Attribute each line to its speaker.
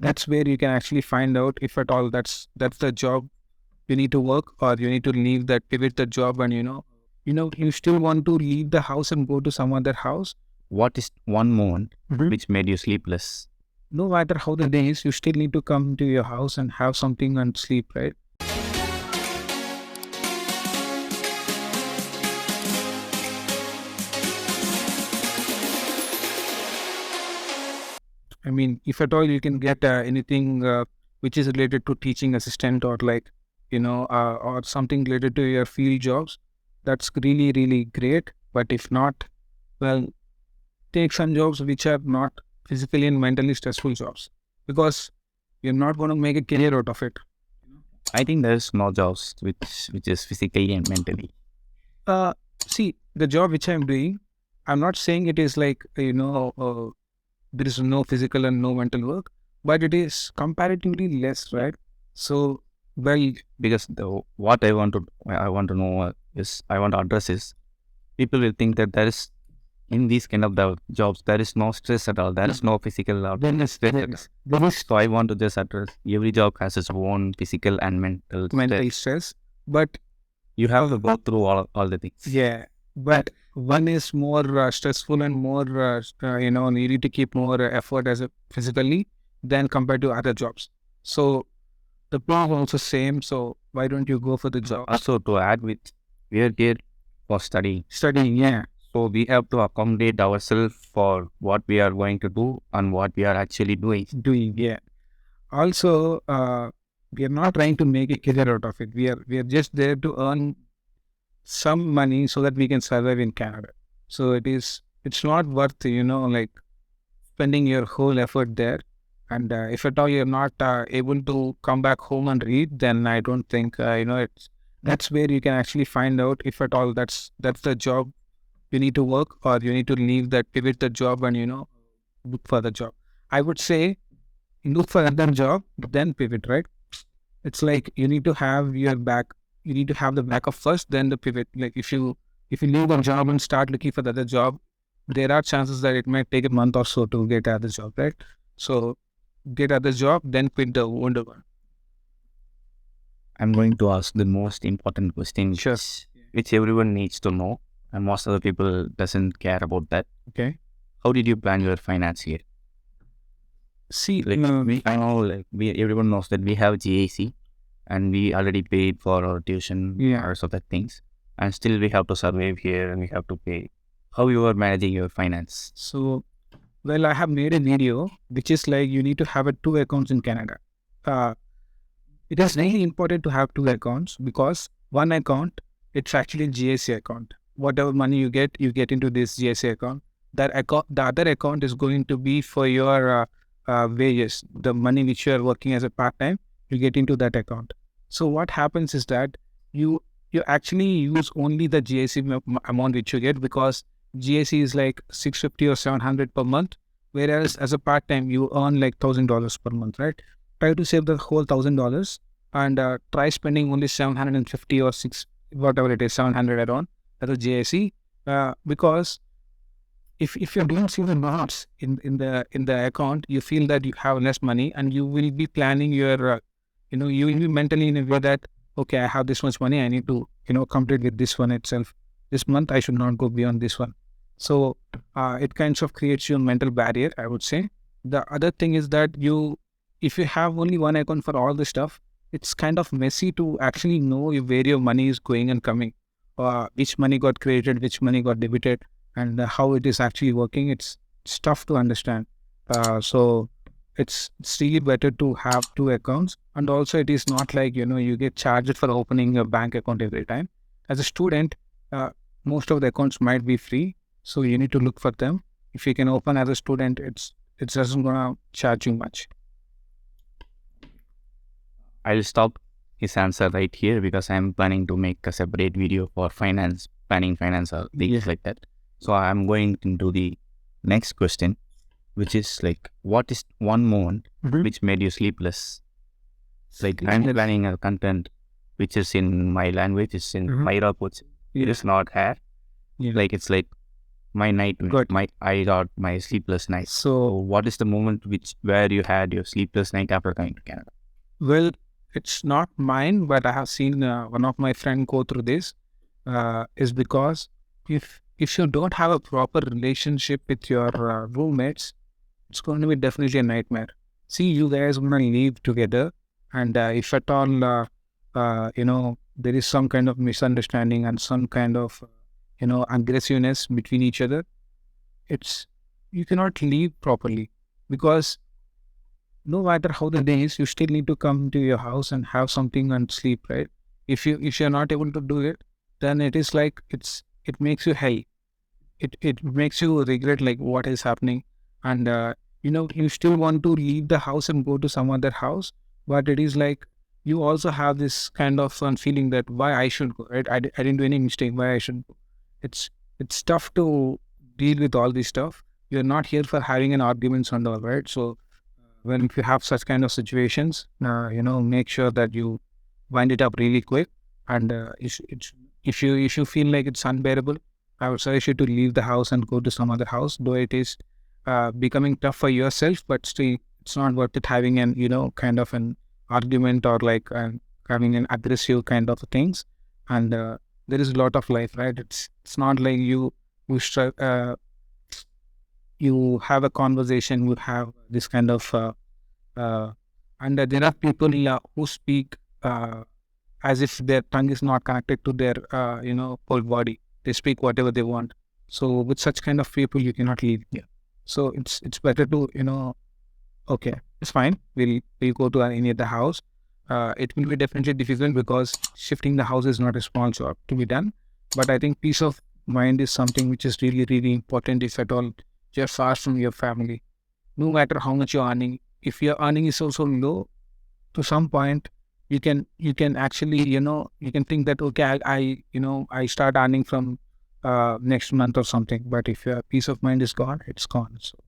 Speaker 1: that's where you can actually find out if at all that's the job you need to work, or you need to leave that, pivot the job, and you still want to leave the house and go to some other house.
Speaker 2: What is one moment which made you sleepless?
Speaker 1: No matter how the day is, you still need to come to your house and have something and sleep, right? I mean, if at all you can get anything which is related to teaching assistant, or or something related to your field jobs, that's really, really great. But if not, well, take some jobs which are not physically and mentally stressful jobs, because you're not going to make a career out of it.
Speaker 2: I think there's no jobs which is physically and mentally.
Speaker 1: See, the job which I'm doing, I'm not saying it is like, there is no physical and no mental work, but it is comparatively less, right? So, well,
Speaker 2: Because what I want to know is, I want to address is, people will think that there is, in these kind of the jobs, there is no stress at all. There is no physical or stress. So I want to just address, every job has its own physical and mental
Speaker 1: stress, but
Speaker 2: you have to go through all the things.
Speaker 1: Yeah, but one is more stressful and more, you need to keep more effort as a physically than compared to other jobs. So the plan is also same. So why don't you go for the job?
Speaker 2: Also, to add with, we are here for studying.
Speaker 1: Yeah.
Speaker 2: So we have to accommodate ourselves for what we are going to do and what we are actually doing.
Speaker 1: Yeah. Also, we are not trying to make a career out of it. We are just there to earn some money so that we can survive in Canada. So it's not worth, like spending your whole effort there. And if at all you're not able to come back home and read, then I don't think, that's where you can actually find out if at all that's the job you need to work, or you need to leave that, pivot the job, and, look for the job. I would say look for another job, then pivot, right? It's like you need to have your back. You need to have the backup first, then the pivot. Like if you leave a job and start looking for the other job, there are chances that it might take a month or so to get other job, right? So get other job, then quit the older one.
Speaker 2: I'm going to ask the most important question,
Speaker 1: Sure.
Speaker 2: which everyone needs to know, and most of the people doesn't care about that.
Speaker 1: Okay.
Speaker 2: How did you plan your finance here?
Speaker 1: See,
Speaker 2: everyone knows that we have GIC, and we already paid for our tuition, or so that things, and still we have to survive here and we have to pay. How you are managing your finance?
Speaker 1: So, well, I have made a video which is like, you need to have 2 accounts in Canada. It is really important to have 2 accounts, because one account, it's actually GIC account. Whatever money you get into this GIC account. The other account is going to be for your wages, the money which you are working as a part-time, you get into that account. So what happens is that you actually use only the GIC amount which you get, because GIC is like $650 or $700 per month, whereas as a part-time you earn like $1,000 per month, right? Try to save the whole $1,000 and try spending only $750 or whatever it is, 700 around as a GIC, because if you don't see the amounts in the account, you feel that you have less money, and you will be planning your, you will be mentally in a way that, okay, I have this much money, I need to, complete with this one itself. This month I should not go beyond this one. So it kind of creates you a mental barrier, I would say. The other thing is that if you have only one account for all the stuff, it's kind of messy to actually know where your money is going and coming, which money got created, which money got debited, and how it is actually working. It's tough to understand. So it's really better to have 2 accounts. And also it is not like, you get charged for opening a bank account every time. As a student, most of the accounts might be free, so you need to look for them. If you can open as a student, it doesn't gonna charge you much.
Speaker 2: I'll stop his answer right here, because I'm planning to make a separate video for planning finance or things like that. So I'm going into the next question, which is like, what is one moment which made you sleepless? Like, I'm planning a content which is in my language, it's in Maira Poch. It is not hair. Like, it's like my night,
Speaker 1: Good.
Speaker 2: I got my sleepless night. So
Speaker 1: So,
Speaker 2: what is the moment where you had your sleepless night after coming to Canada?
Speaker 1: well, it's not mine, but I have seen one of my friend go through this. Is because if you don't have a proper relationship with your roommates, it's going to be definitely a nightmare. See, you guys going to live together, and if at all, there is some kind of misunderstanding and some kind of, aggressiveness between each other, it's you cannot live properly, because no matter how the day is, you still need to come to your house and have something and sleep, right? If you're not able to do it, then it is like it makes you hell. It makes you regret like what is happening, and you still want to leave the house and go to some other house, but it is like you also have this kind of feeling that why I should go, right? I didn't do any mistake, why I should go. It's tough to deal with all this stuff. You're not here for having an arguments and all, right? So when if you have such kind of situations, make sure that you wind it up really quick, and if you feel like it's unbearable, I would suggest you to leave the house and go to some other house, though it is becoming tough for yourself, but still it's not worth it having an kind of an argument, or like having an aggressive kind of things. And there is a lot of life, right? It's not like you stru- uh, you have a conversation, you have this kind of uh, and there are people who speak as if their tongue is not connected to their whole body. They speak whatever they want. So with such kind of people, you cannot live here. So it's better to okay, it's fine. We'll go to any other house. It will be definitely difficult because shifting the house is not a small job to be done. But I think peace of mind is something which is really, really important. If at all you're far from your family, no matter how much you're earning, if your earning is also low, to some point you can actually you can think that okay, I start earning from next month or something. But if your peace of mind is gone, it's gone. So